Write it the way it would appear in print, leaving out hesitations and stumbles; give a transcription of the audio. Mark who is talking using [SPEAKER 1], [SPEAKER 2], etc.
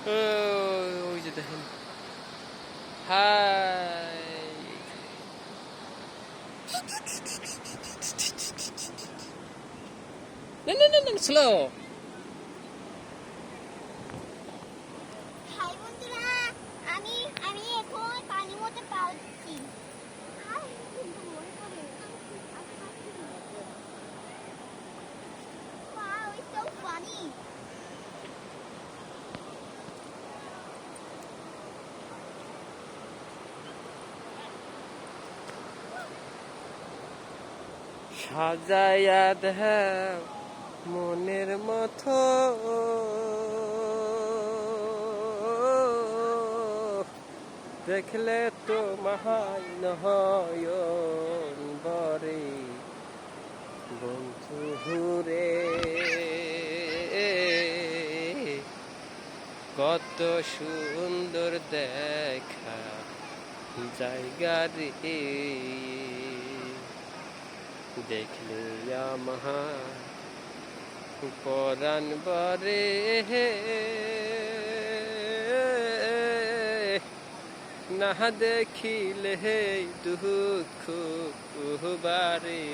[SPEAKER 1] ওই যে দেখেন, হাই, না না না না, স্লো।
[SPEAKER 2] হাই বন্ধুরা, আমি আমি এখন পানির মধ্যে পা দিচ্ছি। আর কিন্তু মনে করে wow, it's so funny.
[SPEAKER 1] সাজাইয়া দেও মনের মতো, দেখলে তো মহান নয়ন বরে বন্ধু রে, কত সুন্দর দেখা জায়গা রে, দেখলে আমার পরাণ বরে, না দেখিলে দুঃখ বারে।